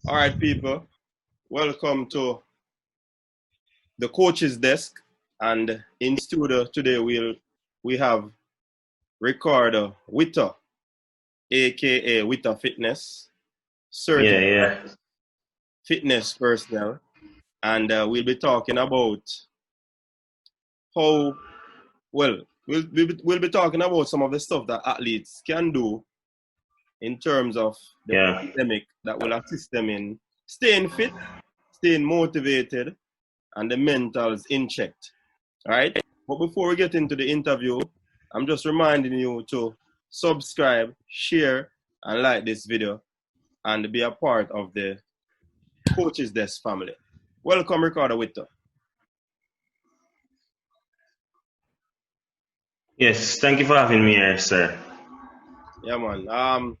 All right, people, welcome to the coach's desk. And in studio today, we have Ricardo Witter, aka Witter Fitness, Yeah, certified yeah. fitness personnel, and we'll be talking about how we'll be talking about some of the stuff that athletes can do in terms of the Yeah. pandemic that will assist them in staying fit, staying motivated, and the mentals in check. All right. But before we get into the interview, I'm just reminding you to subscribe, share, and like this video and be a part of the Coaches Desk family. Welcome, Ricardo Witter. Yes, thank you for having me here, sir. Yeah, man.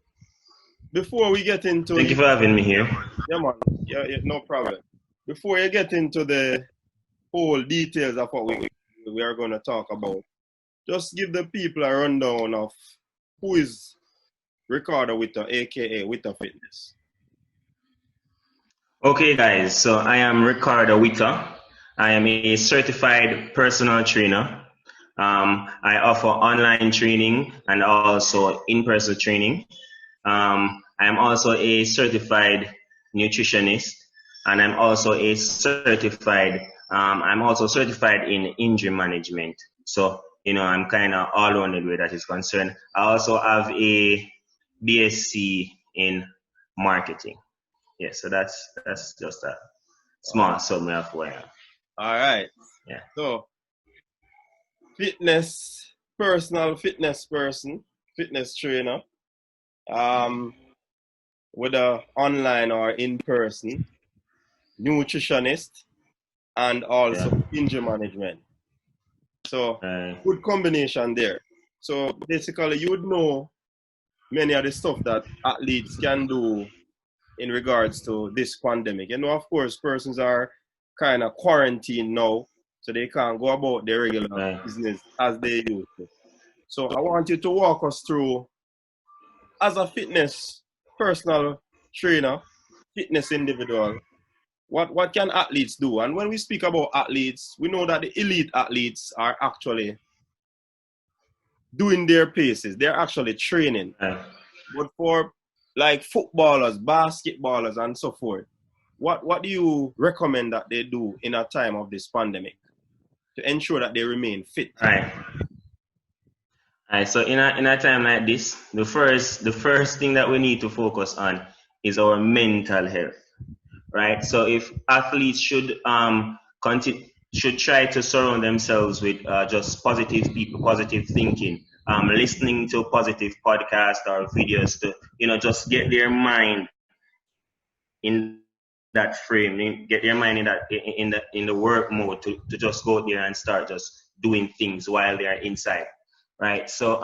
Before we get into Thank you for having me here. yeah, man. Yeah, no problem. Before you get into the whole details of what we are going to talk about, just give the people a rundown of who is Ricardo Witter, aka Witter Fitness. Okay, guys, so I am Ricardo Witter. I am a certified personal trainer. I offer online training and also in-person training. I am also a certified nutritionist, and I'm also certified in injury management. So, I'm kind of all rounded where that is concerned. I also have a BSc in marketing. Yeah, so that's just a small summary of where I am. All right. Yeah. So, fitness person, fitness trainer, whether online or in person, nutritionist, and also injury management. So, good combination there. So, basically, you would know many of the stuff that athletes can do in regards to this pandemic. Of course, persons are kind of quarantined now, so they can't go about their regular business as they used to. So I want you to walk us through, as a fitness personal trainer, fitness individual, what can athletes do? And when we speak about athletes, we know that the elite athletes are actually doing their paces. They're actually training. But for like footballers, basketballers, and so forth, what do you recommend that they do in a time of this pandemic to ensure that they remain fit? All right. So in a time like this, the first thing that we need to focus on is our mental health. Right. So if athletes should try to surround themselves with just positive people, positive thinking, listening to positive podcasts or videos to just get their mind in that frame, get their mind in the work mode to just go there and start just doing things while they are inside, right? So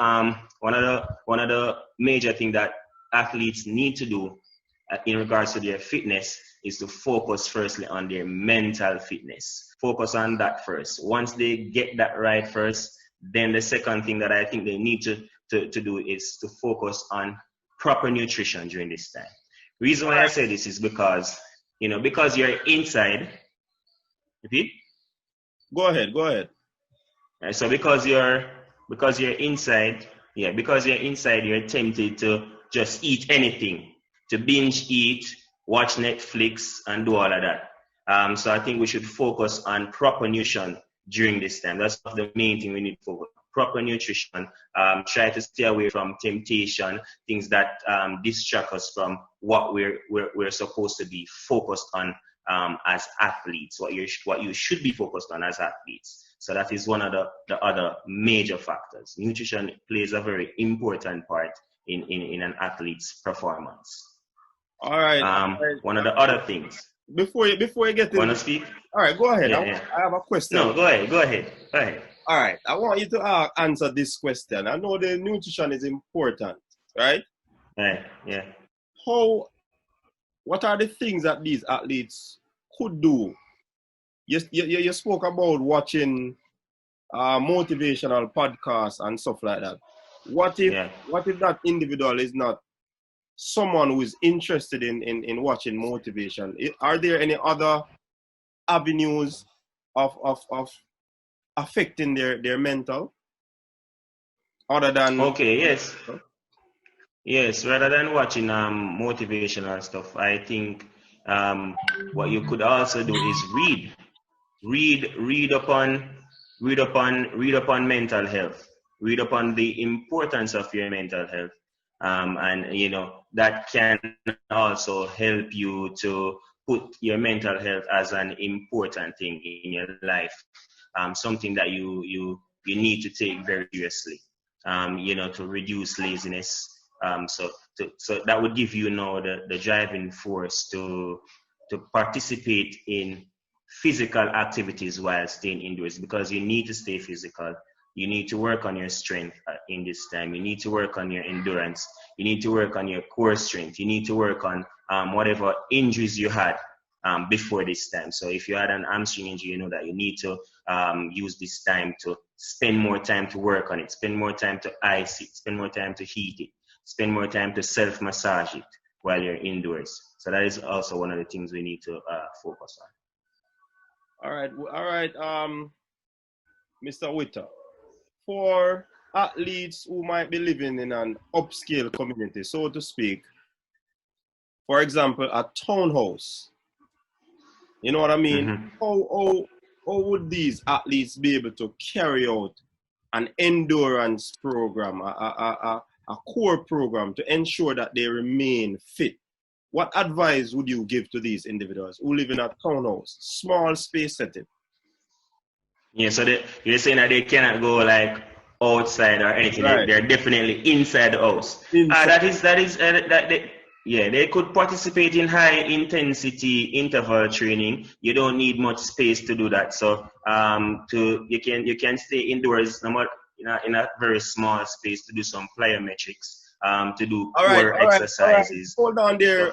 one of the major things that athletes need to do in regards to their fitness is to focus firstly on their mental fitness. Focus on that first. Once they get that right first, then the second thing that I think they need to do is to focus on proper nutrition during this time. Reason why I say this is because you're inside. Repeat? Go ahead. Right, so because you're inside, you're tempted to just eat anything, to binge eat, watch Netflix, and do all of that. So I think we should focus on proper nutrition during this time. That's the main thing we need to focus on. Proper nutrition. Try to stay away from temptation, things that distract us from what we're supposed to be focused on as athletes. What you should be focused on as athletes. So that is one of the other major factors. Nutrition plays a very important part in an athlete's performance. All right. One of the other things. Before you get into... Want to speak? All right, go ahead. Yeah. I have a question. No, go ahead. All right, I want you to answer this question. I know the nutrition is important, right? Right, yeah. What are the things that these athletes could do? You spoke about watching motivational podcasts and stuff like that. What if that individual is not someone who is interested in watching motivation? Are there any other avenues of affecting their mental other than? Okay, yes. Yes, rather than watching motivational stuff, I think what you could also do is read upon read upon mental health, read upon the importance of your mental health, and that can also help you to put your mental health as an important thing in your life, something that you need to take very seriously, to reduce laziness. So that would give you the driving force to participate in physical activities while staying indoors, because you need to stay physical. You need to work on your strength in this time. You need to work on your endurance. You need to work on your core strength. You need to work on whatever injuries you had before this time. So if you had an hamstring injury, you know that you need to use this time to spend more time to work on it, spend more time to ice it, spend more time to heat it, spend more time to self-massage it while you're indoors. So that is also one of the things we need to focus on. All right, Mr. Witter. For athletes who might be living in an upscale community, so to speak, for example, a townhouse, you know what I mean? Mm-hmm. How would these athletes be able to carry out an endurance program, a core program to ensure that they remain fit? What advice would you give to these individuals who live in a townhouse, small space setting? Yeah, so you're saying that they cannot go like outside or anything. Right. They're definitely inside the house. Inside. They could participate in high intensity interval training. You don't need much space to do that. So you can stay indoors in a very small space to do some plyometrics, to do core exercises. Hold on there,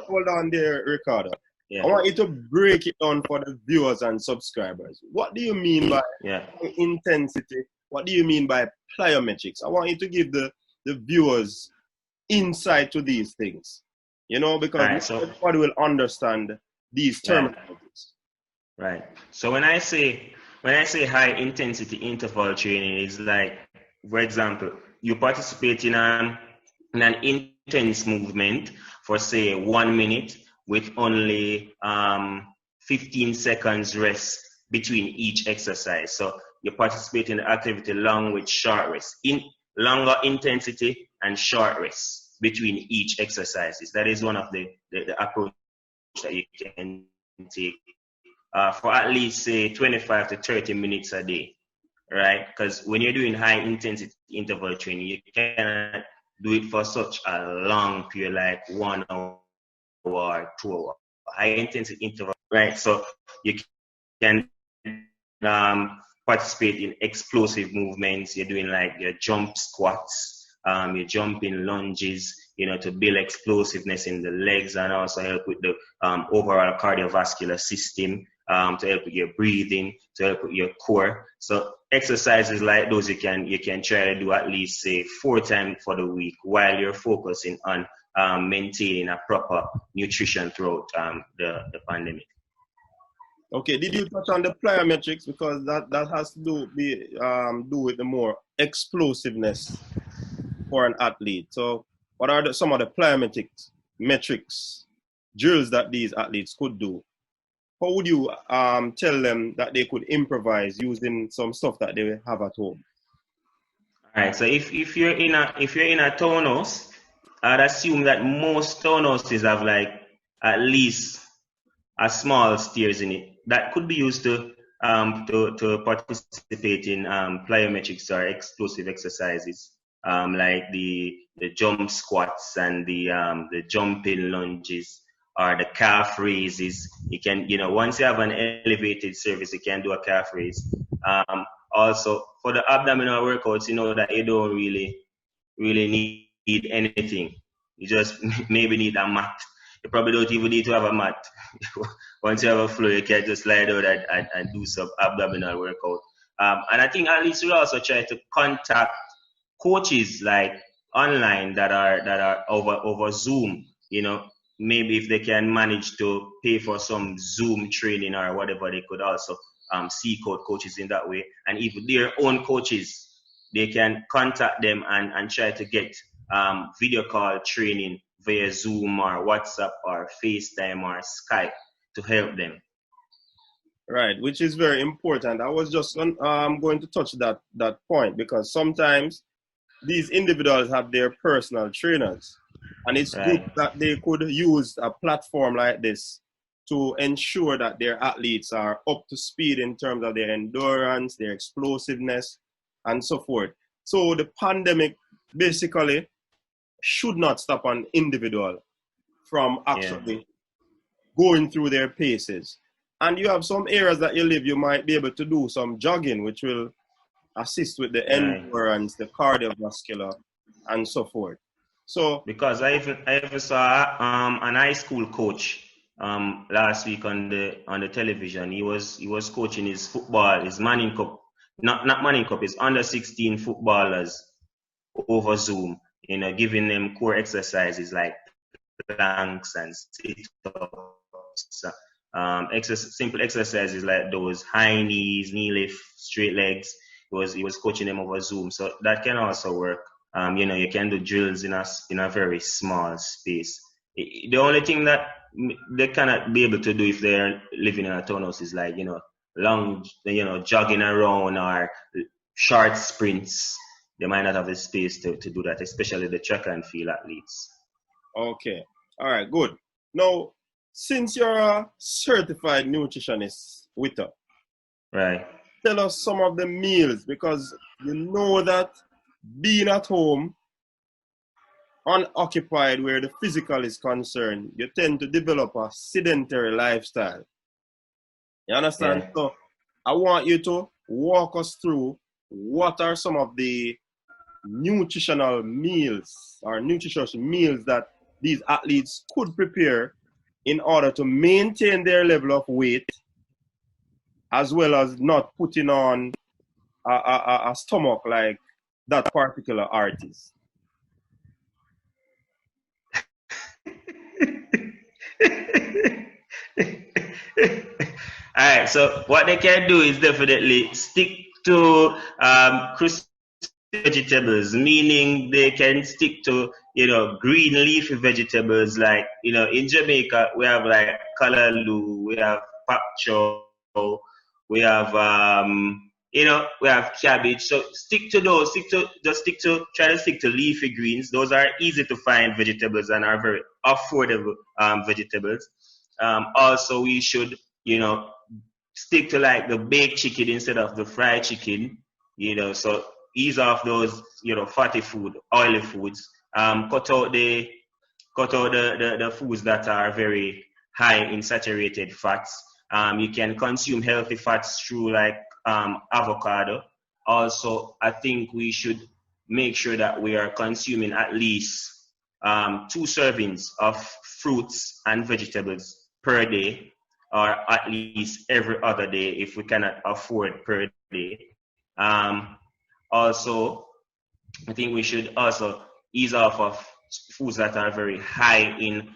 Ricardo. Yeah. I want you to break it down for the viewers and subscribers. What do you mean by intensity? What do you mean by plyometrics? I want you to give the viewers insight to these things. Because everybody will understand these terminologies. Right. So when I say high intensity interval training, is like, for example, you participate in an intense movement for say 1 minute with only 15 seconds rest between each exercise. So you participate in the activity long with short rest, in longer intensity and short rest between each exercises. That is one of the approach that you can take for at least say 25 to 30 minutes a day, right? Because when you're doing high intensity interval training, you cannot do it for such a long period, like 1 hour or 2 hours. High intensity interval, right? So you can participate in explosive movements. You're doing like your jump squats, your jumping lunges, to build explosiveness in the legs and also help with the overall cardiovascular system, to help with your breathing, to help with your core. So exercises like those you can try to do at least say 4 times for the week while you're focusing on maintaining a proper nutrition throughout the pandemic. Okay, did you touch on the plyometrics, because that has to do with the more explosiveness for an athlete? So what are some of the plyometrics drills that these athletes could do? How would you tell them that they could improvise using some stuff that they have at home? All right. So if you're in a townhouse, I'd assume that most townhouses have like at least a small stairs in it that could be used to participate in plyometrics or explosive exercises, like the jump squats and the jumping lunges or the calf raises. You can, once you have an elevated surface, you can do a calf raise. Also, for the abdominal workouts, that you don't really need anything. You just maybe need a mat. You probably don't even need to have a mat. Once you have a floor, you can just lie down and do some abdominal workout. And I think at least we also try to contact coaches like online that are over Zoom, you know, maybe if they can manage to pay for some Zoom training or whatever, they could also seek out coaches in that way. And if their own coaches, they can contact them and try to get video call training via Zoom or WhatsApp or FaceTime or Skype to help them. Right, which is very important. I was just going to touch that point, because sometimes these individuals have their personal trainers, and it's good that they could use a platform like this to ensure that their athletes are up to speed in terms of their endurance, their explosiveness, and so forth. So the pandemic basically should not stop an individual from actually going through their paces. And you have some areas that you live, you might be able to do some jogging, which will assist with the endurance, the cardiovascular, and so forth. So because I even saw an high school coach last week on the television. He was coaching his football, his Manning Cup, not Manning Cup, his under 16 footballers over Zoom. You know, giving them core exercises like planks and sit-ups, simple exercises like those, high knees, knee lift, straight legs. He was coaching them over Zoom, so that can also work. You know, you can do drills in a very small space. The only thing that they cannot be able to do if they're living in a townhouse is like, you know, long, you know, jogging around or short sprints. They might not have the space to do that, especially the track and field athletes. Okay. All right, good. Now, since you're a certified nutritionist, Witter, right, tell us some of the meals, because you know that being at home, unoccupied where the physical is concerned, you tend to develop a sedentary lifestyle. You understand? Yeah. So I want you to walk us through what are some of the nutritional meals or nutritious meals that these athletes could prepare in order to maintain their level of weight, as well as not putting on a stomach like that particular artist. All right, so what they can do is definitely stick to cruciferous vegetables, meaning they can stick to, you know, green leafy vegetables. Like, you know, in Jamaica we have like kalaloo, we have pak chow, we have you know, we have cabbage. So stick to those. Try to stick to leafy greens. Those are easy to find vegetables and are very affordable vegetables. Also, we should, you know, stick to like the baked chicken instead of the fried chicken. You know, so ease off those, you know, fatty food, oily foods. Cut out the foods that are very high in saturated fats. You can consume healthy fats through like avocado. Also, I think we should make sure that we are consuming at least 2 servings of fruits and vegetables per day, or at least every other day if we cannot afford per day. Also, I think we should also ease off of foods that are very high in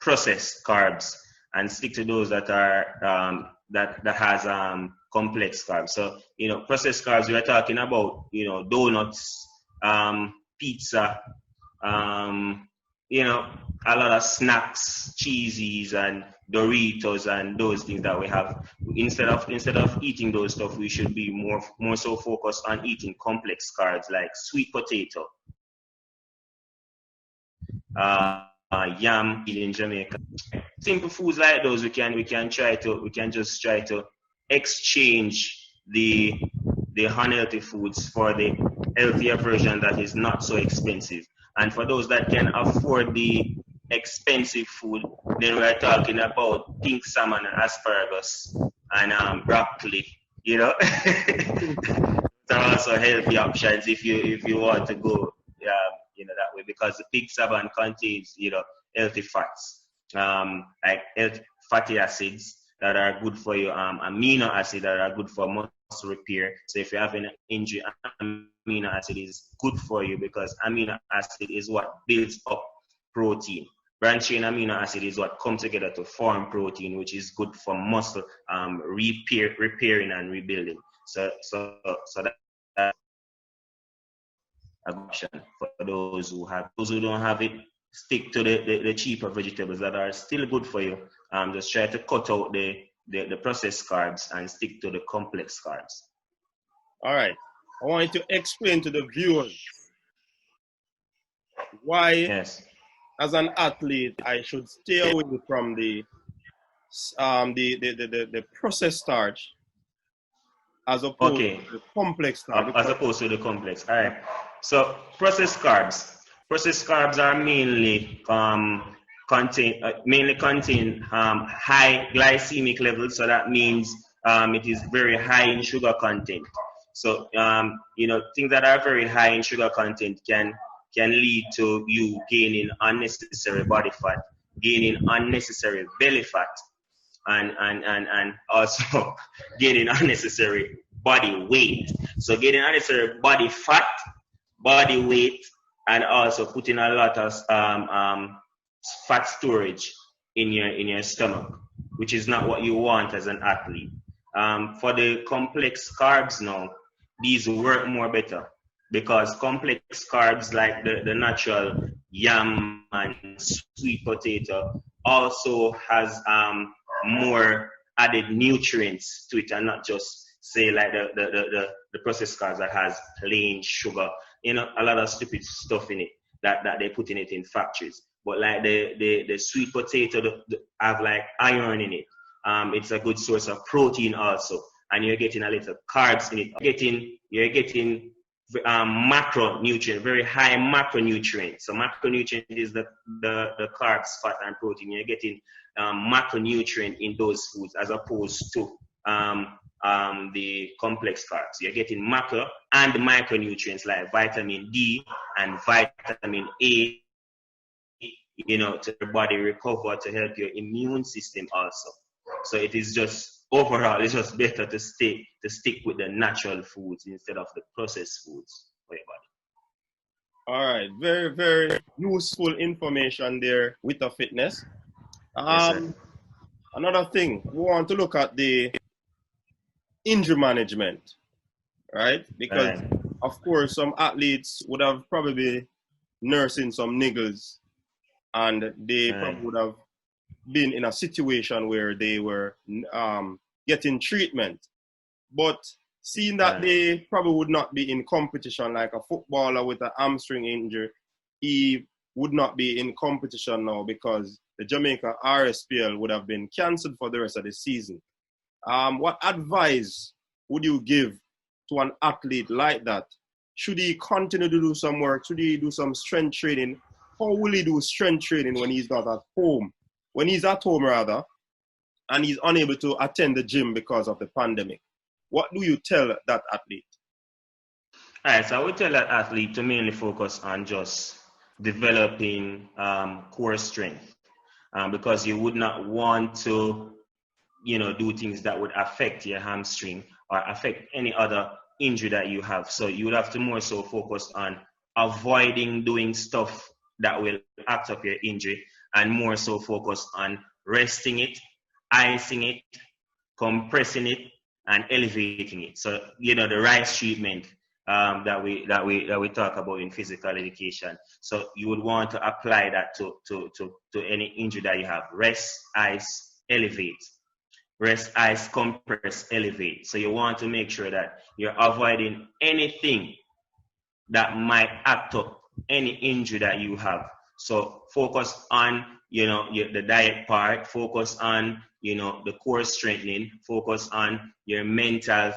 processed carbs and stick to those that are that has complex carbs. So, you know, processed carbs, we are talking about, you know, donuts, pizza, you know, a lot of snacks, cheesies and Doritos and those things that we have. Instead of eating those stuff, we should be more so focused on eating complex carbs like sweet potato, yam in Jamaica. Simple foods like those, we can just try to exchange the unhealthy foods for the healthier version that is not so expensive. And for those that can afford the expensive food, then we're talking about pink salmon and asparagus and broccoli. You know, there are also healthy options if you want to go, you know, that way, because the pink salmon contains, you know, healthy fats, like fatty acids that are good for you, amino acids that are good for muscle repair. So if you have an injury, amino acid is good for you because amino acid is what builds up protein. Branched chain amino acid is what come together to form protein, which is good for muscle repairing and rebuilding. So that's an option for those who have. Those who don't have it, stick to the cheaper vegetables that are still good for you. Just try to cut out the processed carbs and stick to the complex carbs. All right. I want you to explain to the viewers why, as an athlete, I should stay away from the processed starch as opposed to the complex starch. As opposed to the complex. All right. So processed carbs. Processed carbs are mainly contain high glycemic levels. So that means it is very high in sugar content. So things that are very high in sugar content can lead to you gaining unnecessary body fat, gaining unnecessary belly fat, and also gaining unnecessary body weight. So getting unnecessary body fat, body weight, and also putting a lot of fat storage in your stomach, which is not what you want as an athlete. For the complex carbs now, these work more better because complex carbs like the natural yam and sweet potato also has more added nutrients to it, and not just say like the processed carbs that has plain sugar, a lot of stupid stuff in it that they put in it in factories. But like the sweet potato have like iron in it. It's a good source of protein also, and you're getting a little carbs in it. You're getting macronutrient, very high macronutrient. So macronutrient is the carbs, fat, and protein. You're getting macronutrient in those foods as opposed to the complex carbs. You're getting macro and micronutrients like vitamin D and vitamin A, to your body recover, to help your immune system also. So it is just overall, it's just better to stick with the natural foods instead of the processed foods for your body. All right, very, very useful information there with the fitness. Another thing, we want to look at the injury management, right? Because of course, some athletes would have probably nursing some niggles, and they probably would have been in a situation where they were getting treatment. But seeing that they probably would not be in competition, like a footballer with a hamstring injury, he would not be in competition now because the Jamaica RSPL would have been cancelled for the rest of the season. What advice would you give to an athlete like that? Should he continue to do some work? Should he do some strength training? How will he do strength training when he's not at home? When he's at home, rather, and he's unable to attend the gym because of the pandemic? What do you tell that athlete? All right, so I would tell that athlete to mainly focus on just developing core strength, because you would not want to, do things that would affect your hamstring or affect any other injury that you have. So you would have to more so focus on avoiding doing stuff that will act up your injury, and more so focus on resting it, icing it, compressing it, and elevating it. So the right treatment that we talk about in physical education. So you would want to apply that to any injury that you have. Rest, ice, elevate. Rest, ice, compress, elevate. So you want to make sure that you're avoiding anything that might act up any injury that you have. So focus on the diet part, focus on the core strengthening, focus on your mental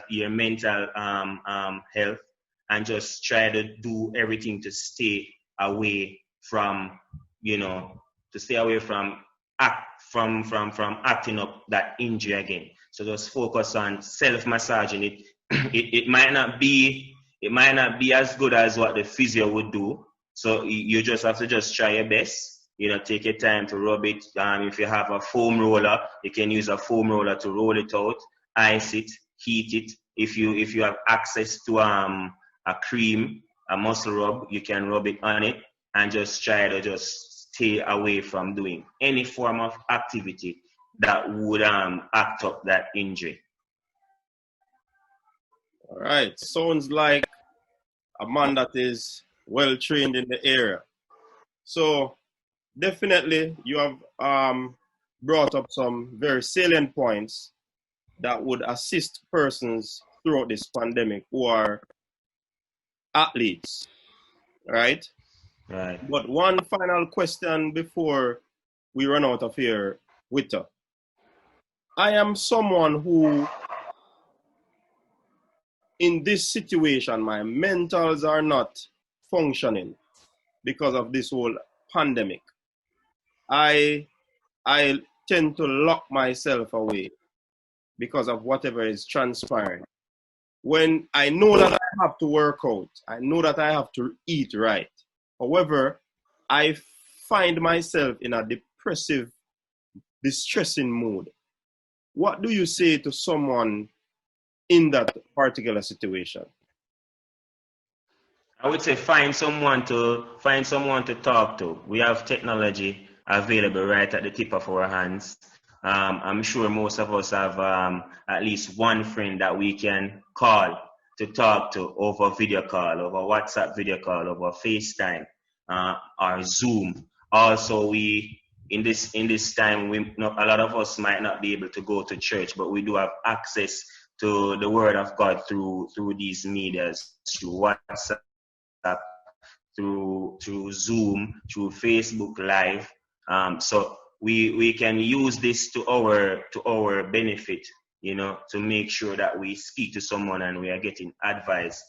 health, and just try to do everything to stay away from acting up that injury again. So just focus on self-massaging it. It might not be as good as what the physio would do. So you just have to just try your best. Take your time to rub it. If you have a foam roller, you can use a foam roller to roll it out, ice it, heat it. If you have access to a cream, a muscle rub, you can rub it on it and just try to just stay away from doing any form of activity that would act up that injury. All right. Sounds like a man that is well trained in the area. So definitely you have brought up some very salient points that would assist persons throughout this pandemic who are athletes, right? Right. But one final question before we run out of here, Witter. I am someone who, in this situation, my mentals are not functioning because of this whole pandemic. I tend to lock myself away because of whatever is transpiring. When I know that I have to work out, I know that I have to eat right. However, I find myself in a depressive, distressing mood. What do you say to someone in that particular situation? I would say find someone to talk to. We have technology available right at the tip of our hands. I'm sure most of us have at least one friend that we can call to talk to over video call, over WhatsApp video call, over FaceTime, or Zoom. Also, we in this time, a lot of us might not be able to go to church, but we do have access to the Word of God through these medias, through WhatsApp, through Zoom, through Facebook Live. So we can use this to our benefit, to make sure that we speak to someone and we are getting advice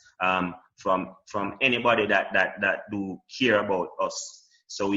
from anybody that do care about us. So we